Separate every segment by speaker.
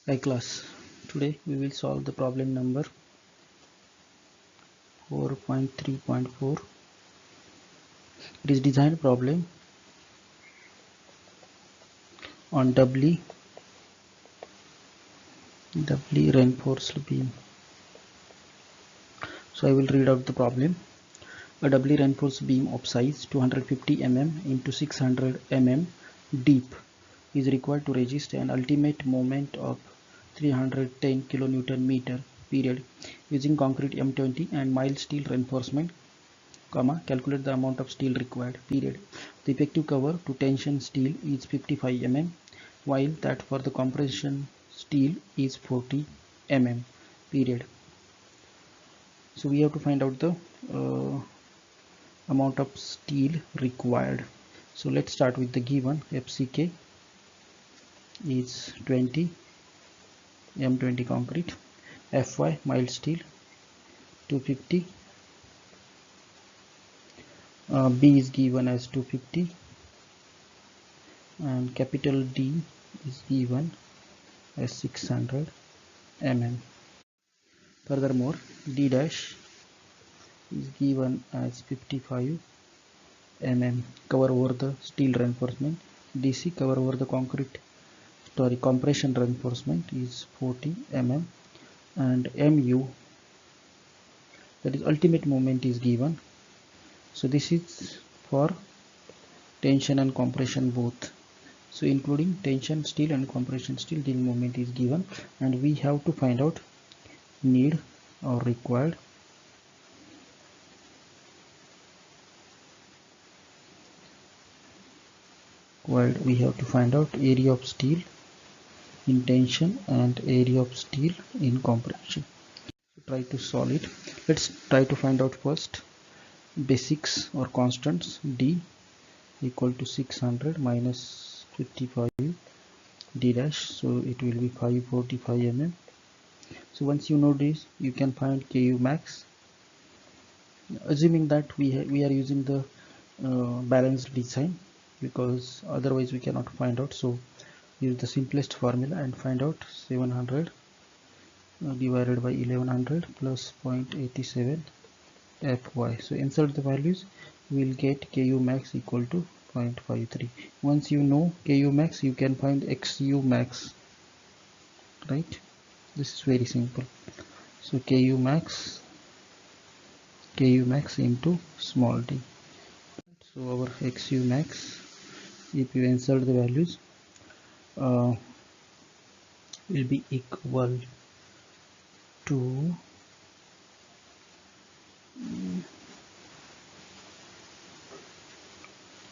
Speaker 1: Hi class, today we will solve the problem number 4.3.4. It is design problem on doubly reinforced beam. So I will read out the problem. A doubly reinforced beam of size 250 mm into 600 mm deep is required to resist an ultimate moment of 310 kilonewton meter period using concrete M20 and mild steel reinforcement, calculate the amount of steel required, period. The effective cover to tension steel is 55 mm, while that for the compression steel is 40 mm, period. So we have to find out the amount of steel required. So let's start with the given. FCK is 20 M20 concrete, FY mild steel 250, B is given as 250, and capital D is given as 600 mm. Furthermore, D dash is given as 55 mm cover over the steel reinforcement. DC cover over the compression reinforcement is 40 mm, and MU, that is ultimate moment, is given. So this is for tension and compression both. So including tension steel and compression steel, the moment is given, and we have to find out need or required we have to find out area of steel in tension and area of steel in compression. So try to solve it. Let's try to find out first basics or constants. D equal to 600 minus 55 D dash, so it will be 545 mm. So once you know this, you can find Ku max, assuming that we are using the balanced design, because otherwise we cannot find out. So use the simplest formula and find out 700 divided by 1100 plus 0.87 Fy. So insert the values, we will get Ku max equal to 0.53. Once you know Ku max, you can find Xu max, right? This is very simple. So Ku max into small d. So our Xu max, if you insert the values, will be equal to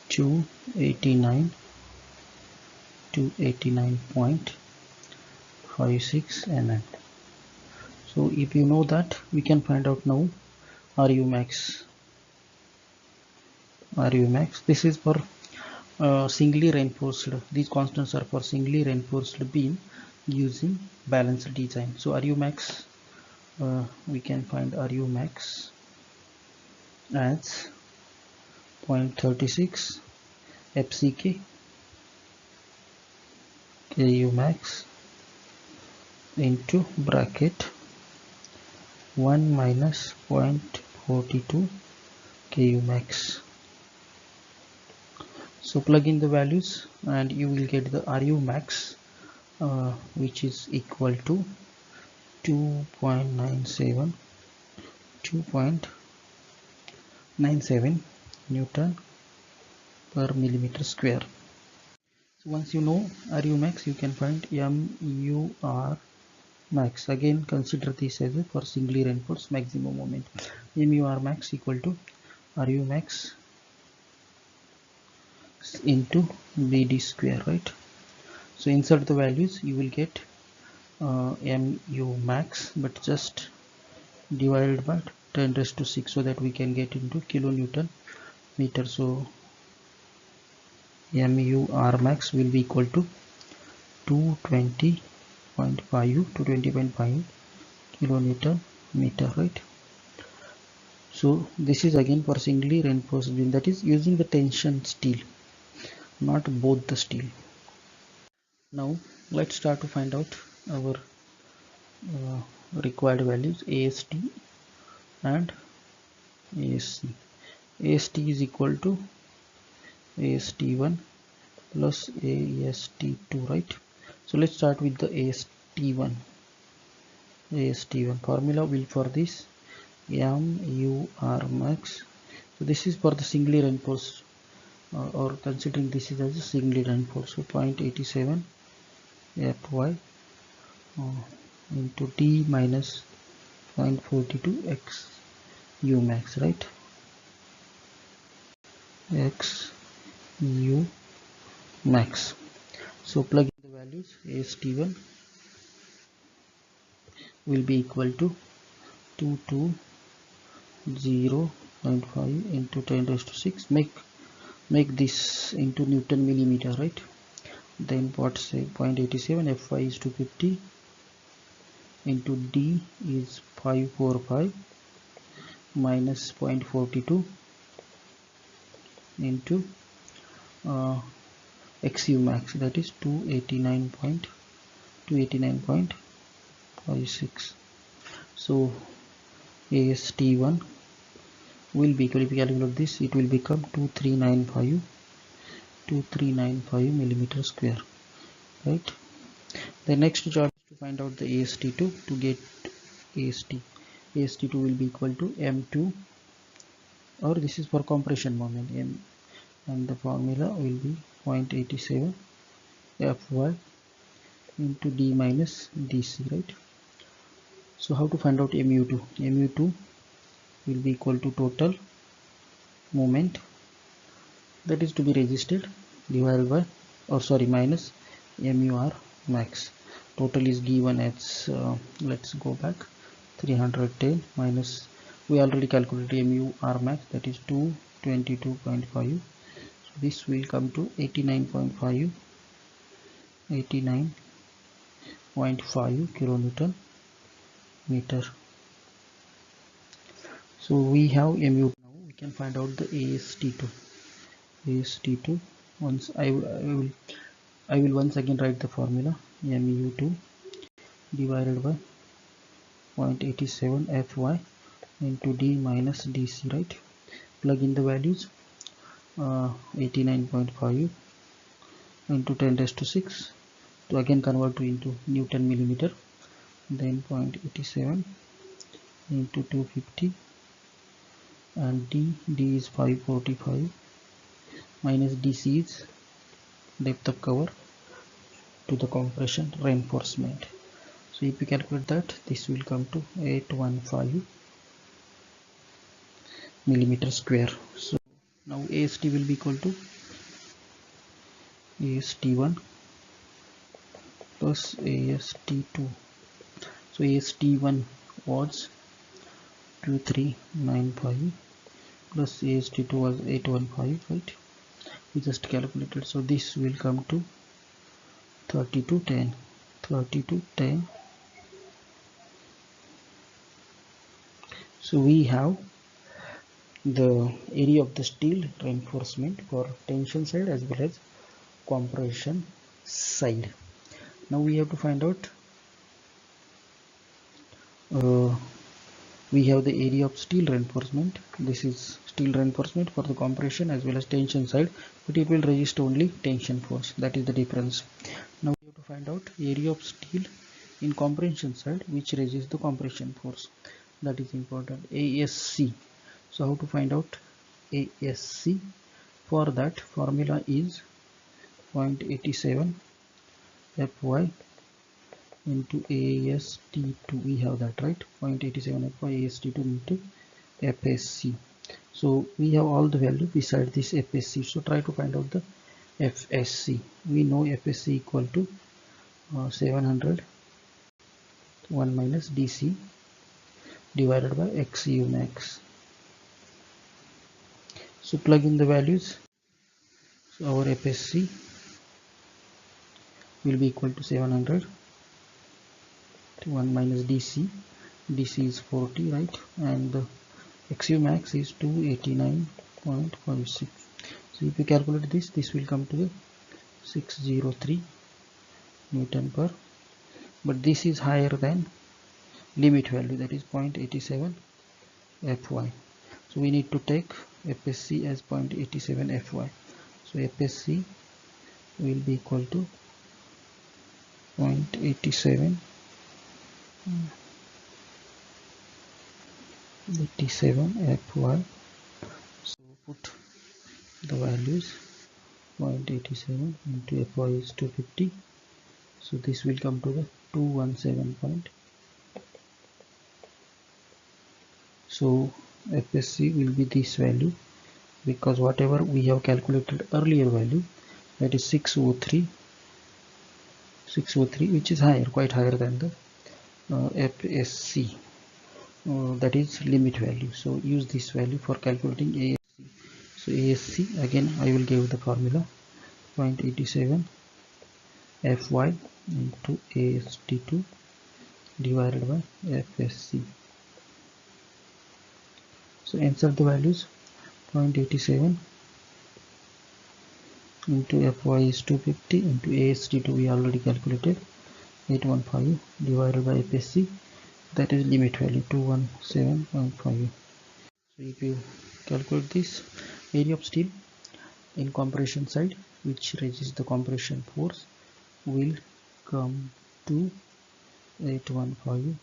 Speaker 1: 289 to 89.56 mm. So if you know that, we can find out now Ru max. This is for singly reinforced. These constants are for singly reinforced beam using balanced design. So Ru max, we can find Ru max as 0.36 FCK Ku max into bracket 1 minus 0.42 Ku max. So plug in the values and you will get the Ru max, which is equal to 2.97 Newton per millimeter square. So once you know Ru max, you can find MUR max. Again, consider this as a for singly reinforced maximum moment. MUR max equal to Ru max into BD square, right? So insert the values, you will get MU max, but just divided by 10 raised to 6 so that we can get into kilonewton meter. So MUR max will be equal to 220.5 kilonewton meter, right? So this is again for singly reinforced beam, that is using the tension steel, not both the steel. Now let's start to find out our required values AST and ASC. AST is equal to AST1 plus AST2, right? So let's start with the AST1. AST1 formula will for this MUR max. So this is for the singly reinforced or considering this is as a singly reinforced. So 0.87 Fy into D minus 0.42 X U max, right? X U max. So plug in the values. AST1 will be equal to 220.5 into 10 raised to 6. Make this into Newton millimeter, right? Then what say 0.87 Fy is 250 into D is 545 minus 0.42 into XU max, that is 289.56. So AST1 will be equal, if we calculate this, it will become 2395 millimeter square, right? The next job is to find out the AST2. To get AST2 will be equal to M2, or this is for compression moment, M, and the formula will be 0.87 Fy into D minus DC, right? So how to find out mu2? Mu2 will be equal to total moment, that is to be resisted, divided by, or sorry, minus MUR max. Total is given as let's go back, 310 minus, we already calculated MUR max, that is 222.5. So this will come to 89.5 kilonewton meter. So we have mu. Now we can find out the AST2. Once I will once again write the formula. mu2 divided by 0.87 Fy into D minus DC, right? Plug in the values. 89.5 into 10 raised to 6 to again convert to into Newton millimeter, then 0.87 into 250, and D is 545 minus DC is depth of cover to the compression reinforcement. So if we calculate that, this will come to 815 millimeter square. So now AST will be equal to AST1 plus AST2. So AST1 was 2395 plus AST2 was 815, right? We just calculated. So this will come to 3210. So we have the area of the steel reinforcement for tension side as well as compression side. Now we have to find out we have the area of steel reinforcement. This is steel reinforcement for the compression as well as tension side, but it will resist only tension force. That is the difference. Now we have to find out area of steel in compression side which resists the compression force. That is important. ASC. So how to find out ASC? For that, formula is 0.87 Fy into AST2. We have that, right? 0.87 Fy AST2 into FSC. So we have all the value beside this FSC. So try to find out the FSC. We know FSC equal to 700 1 minus DC divided by XU max. So plug in the values. So our FSC will be equal to 700 to 1 minus DC. DC is 40, right? And the XU max is 289.56. So if you calculate this will come to the 603 Newton per but this is higher than limit value, that is 0.87 fy. So we need to take fsc as 0.87 fy. So fsc will be equal to 0.87 fy. So put the values. 0.87 into fy is 250, so this will come to the 217 point. So fsc will be this value, because whatever we have calculated earlier value, that is 603, which is higher, quite higher than the fsc, that is limit value. So use this value for calculating ASC. So ASC, again I will give the formula, 0.87 fy into AST2 divided by fsc. So insert the values. 0.87 into fy is 250 into AST2 we already calculated 815 divided by fsc, that is limit value 217.5. So if you calculate this, area of steel in compression side which resists the compression force will come to 815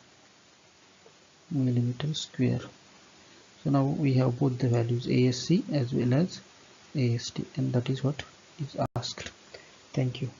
Speaker 1: millimeter square. So now we have both the values, ASC as well as AST, and that is what is asked. Thank you.